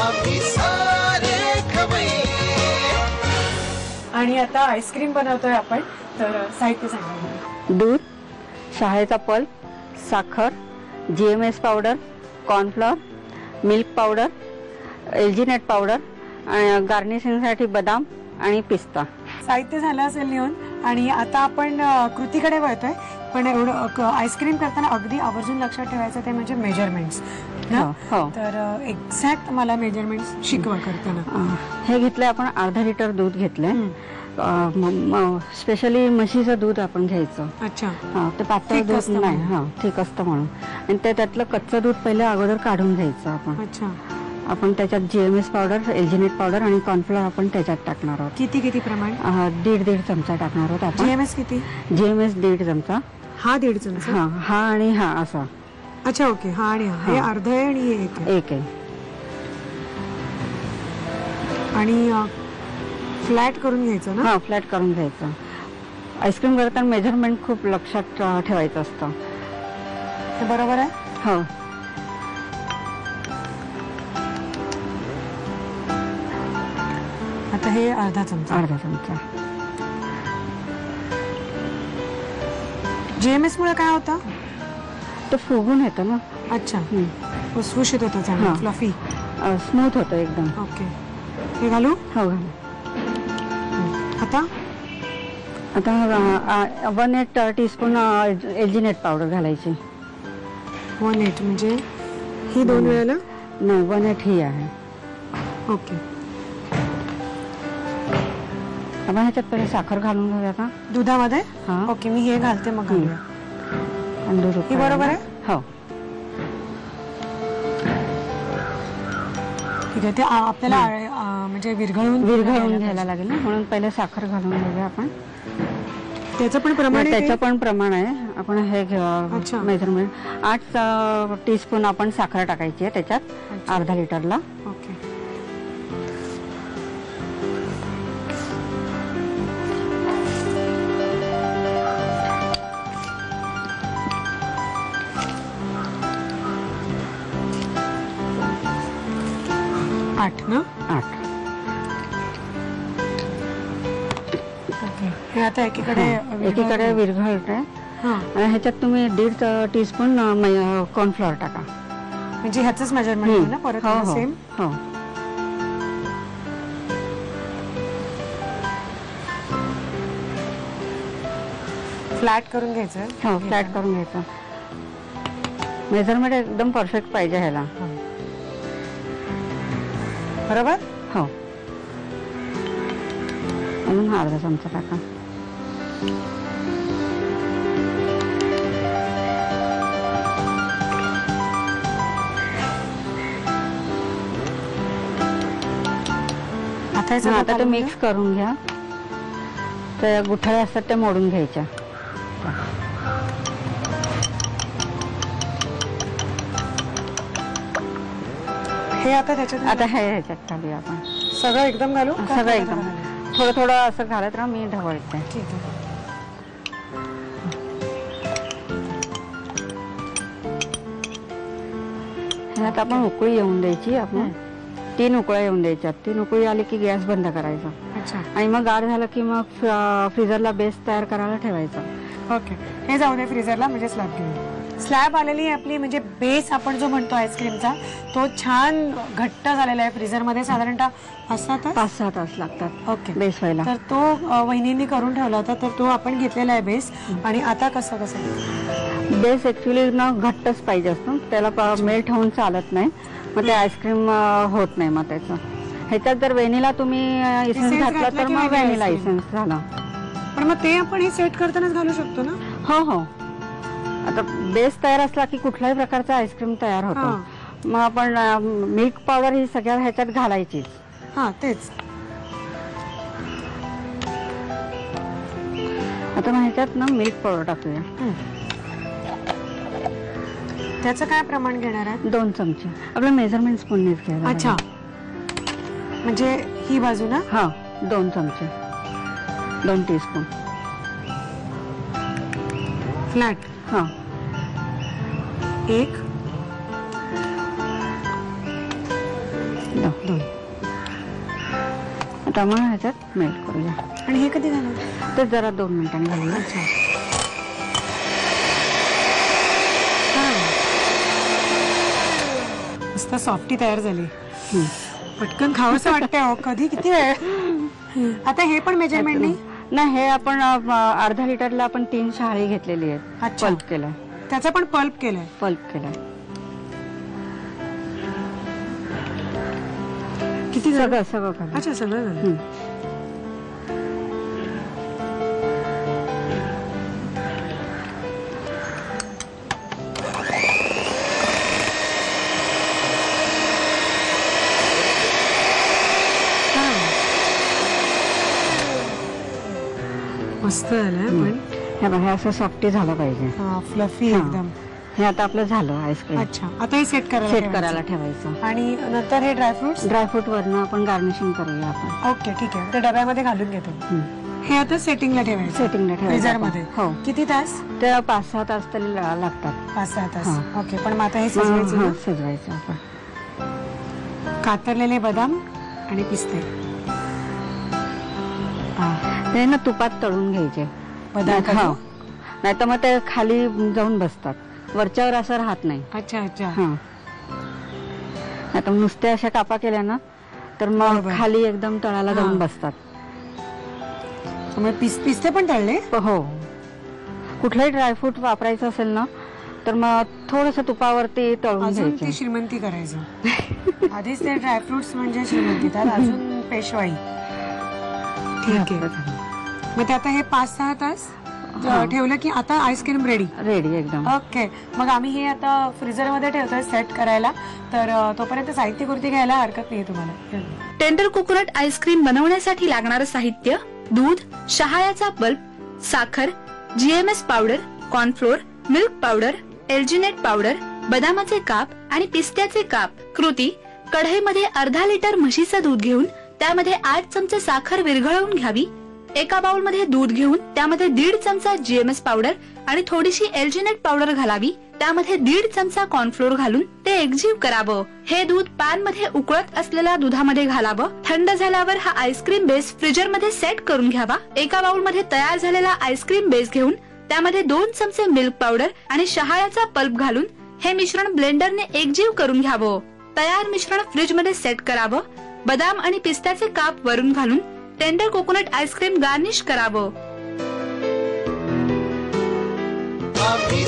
आम्ही सारे खवय्ये. आणि आता आईस्क्रीम बनवतोय आपण, तर साहित्य सांगा. दूध, शहाळेचा पल्प, साखर, GMS powder, cornflour, milk powder, alginate powder, गार्निशिंगसाठी बदाम आणि पिस्ता. साहित्य झालं असेल लिहून. आणि आता आपण कृतीकडे वळतोय. पण एवढं आईस्क्रीम करताना अगदी आवर्जून लक्षात ठेवायचं ते म्हणजे मेजरमेंट्स. तर एक्झॅक्ट मला मेजरमेंट्स शिकवा करताना. हे घेतलंय आपण अर्धा लिटर दूध घेतलंय. स्पेशली म्हशीचं दूध आपण घ्यायचं. अच्छा. ते पातळ दूध नाही, ठीक असतं म्हणून. आणि त्यातलं कच्चं दूध पहिले अगोदर काढून घ्यायचं आपण. अच्छा. आपण त्याच्यात GMS पावडर, एलजीनेट पावडर आणि कॉर्नफ्लॉर आपण त्याच्यात टाकणार आहोत. किती प्रमाण? 1.5 चमचा टाकणार आहोत आपण. GMS किती? GMS 1.5 चमचा. हा 1.5 चमचा. हा आणि हा असा. अच्छा, ओके. हा आणि हे अर्ध आहे आणि हे एक आहे. आणि फ्लॅट करून घ्यायचं ना? हा, फ्लॅट करून घ्यायचं. आईस्क्रीम करताना मेजरमेंट खूप लक्षात ठेवायचं असतं. हे बरोबर आहे? हो. आता हे अर्धा चमचा. GMS मुळे काय होतं? तो फुगून येतो ना. अच्छा. खुसखुशीत होतं, चांगलं फ्लफी, स्मूथ होतं एकदम. ओके. हे घालू? हो, घालू. आता 1/8 टीस्पून एलजीनेट पावडर घालायची. 1/8 म्हणजे ही 2 वेळेला? नाही, 1/8 ही आहे. ओके. आपण ह्याच्यात पहिले साखर घालून घेऊया का दुधामध्ये? हा. ओके, मी हे घालते मग घालूया. ही बरोबर आहे? हो. ठीक आहे. ते आपल्याला म्हणजे विरघळून घ्यायला लागेल ना, म्हणून पहिले साखर घालून घेऊया आपण. त्याचं पण प्रमाण? त्याचं पण प्रमाण आहे. आपण हे घेऊ मेजरमेंट. 8 टीस्पून आपण साखर टाकायची आहे त्याच्यात अर्धा लिटरला. ओके. आठ ना? 8. हे आता एकीकडे विरघळतंय. आणि ह्याच्यात तुम्ही 1.5 टीस्पून कॉर्नफ्लॉर टाका. म्हणजे ह्याचंच मेजरमेंट ना परत? सेम. हो. फ्लॅट करून घ्यायचं. हो, फ्लॅट करून घ्यायचं. मेजरमेंट एकदम परफेक्ट पाहिजे ह्याला. बरोबर? हो. अजून अर्धा चमचा टाका. आता ते मिक्स करून घ्या. त्या गुठळ्या असतात त्या मोडून घ्यायच्या. हे आता त्याच्यात ह्याच्यात घालूया आपण. सगळं एकदम घालू? सगळं एकदम. थोडं थोडं असं घालत राहा, मी ढवळते. ठीक आहे. आता आपण उकळी येऊन द्यायची. आपण 3 उकळ्या येऊन द्यायच्या. 3 उकळी आली की गॅस बंद करायचा. आणि मग गार झालं की मग फ्रीजरला बेस तयार करायला ठेवायचा. ओके. हे जाऊ दे फ्रीजरला. म्हणजे स्लॅब घेऊन. स्लॅब आलेली आहे आपली. म्हणजे बेस आपण जो म्हणतो आईस्क्रीमचा, तो छान घट्ट झालेला आहे. फ्रीजरमध्ये साधारणतः 5-6 तास लागतात. ओके. बेस व्हायला. तर तो वहिनींनी करून ठेवला होता, तर तो आपण घेतलेला आहे बेस. आणि आता कसं बेस ऍक्च्युली ना घट्टच पाहिजे असतं. त्याला मेल्ट होऊन चालत नाही. मग ते आईस्क्रीम होत नाही. मग त्याचं ह्याच्यात जर व्हॅनिला तुम्ही इसेन्स घातला तर मग व्हॅनिला इसेन्स झाला. पण मग ते आपण हे सेट करतानाच घालू शकतो ना? हो हो. आता बेस तयार असला की कुठल्याही प्रकारचा आईस्क्रीम तयार होतो. मग आपण मिल्क पावडर ही सगळ्या ह्याच्यात घालायचीच. हा, तेच. आता मग ह्याच्यात ना मिल्क पावडर टाकूया. त्याचं काय प्रमाण घेणार आहे? 2 चमचे. आपलं मेजरमेंट स्पूननेच घ्यायला. अच्छा. म्हणजे ही बाजू ना? हा, 2 चमचे. 2 टीस्पून. फ्लॅट? हा. 1 2. आता मग ह्याच्यात मेल्ट करूया. आणि हे कधी झालं? तर जरा 2 मिनिटांनी घालूया. मस्त सॉफ्टी तयार झाली. पटकन खावंसं वाटतंय. हो कधी किती वेळ. आता हे पण मेजरमेंट नाही. नाही, हे आपण अर्धा लिटरला आपण 3 शहाळी घेतलेली आहेत. अच्छा. पल्प केलाय. त्याचा पण पल्प केलाय. पल्प केलाय. किती झालं? सगळं घालू. अच्छा सगळं झालं. मस्त झालंय पण हे बघा, हे असं सॉफ्टी झालं पाहिजे. फ्लफी हा. एकदम. हे आता आपलं झालं आईस्क्रीम. अच्छा, आता हे सेट करायला सेट ठेवायचं. करायला ठेवायचं. आणि नंतर हे ड्रायफ्रुट्स. ड्रायफ्रूट वरनं आपण गार्निशिंग करूया आपण. ओके ठीक आहे, ते डब्यामध्ये घालून घेतो. हे आता सेटिंगला ठेवायचं. सेटिंगला ठेवायचं फ्रीजर आपण. मध्ये. हो. किती तास? ते 5-6 तास तरी लागतात. 5-6 तास. हा. ओके, पण मग आता हे सजवायचं हा, ना? सजवायचं आपण. कातरलेले बदाम आणि पिस्ते. ते ना तुपात तळून घ्यायचे. बदाम. हो. नाही तर मग ते खाली जाऊन बसतात. वरच्यावर असं राहत नाही. अच्छा अच्छा. हा. आता नुसते अशा कापा केल्या ना तर मग बरोबर. खाली एकदम तळाला जाऊन हा. बसतात. मग पिस्ते पण तळले. हो. कुठलंही ड्रायफ्रूट वापरायचं असेल ना तर मग थोडस तुपावरती तळून अजून घ्यायचं. ती श्रीमंती करायचं. आधीच ते ड्रायफ्रुट्स म्हणजे श्रीमंती, त्यात अजून पेशवाई. ठीक आहे. मग ते आता हे 5-6 तास ठेवलं की आता आईस्क्रीम रेडी. रेडी एकदम. ओके, मग आम्ही हे आता फ्रीजर मध्ये ठेवतोय सेट करायला. तर तोपर्यंत साहित्य कृती घ्यायला हरकत नाही तुम्हाला. टेंडर कोकोनट आईस्क्रीम बनवण्यासाठी लागणारं साहित्य: दूध, शहाळ्याचा बल्ब, साखर, GMS powder, cornflour, milk powder, alginate powder, बदामाचे काप आणि पिस्त्याचे काप. कृती: कढईमध्ये अर्धा लिटर म्हशीचं दूध घेऊन त्यामध्ये 8 चमचे साखर विरघळवून घ्यावी. एका बाउल मध्ये दूध घेऊन त्यामध्ये 1.5 चमचा GMS पावडर आणि थोडीशी एल्जिनेट पावडर घालावी. त्यामध्ये 1.5 चमचा कॉर्नफ्लोअर घालून ते एकजीव करावं. हे दूध पॅन मध्ये उकळत असलेल्या दुधामध्ये घालावं. थंड झाल्यावर हा आईस्क्रीम बेस फ्रीजर मध्ये सेट करून घ्यावा. एका बाउल मध्ये तयार झालेला आईस्क्रीम बेस घेऊन त्यामध्ये 2 चमचे मिल्क पावडर आणि शहाळ्याचा पल्प घालून हे मिश्रण ब्लेंडरने एकजीव करून घ्यावं. तयार मिश्रण फ्रीज मध्ये सेट करावं. बदाम आणि पिस्त्याचे काप वरून घालून टेंडर कोकोनट आईस्क्रीम गार्निश करावं. आम्ही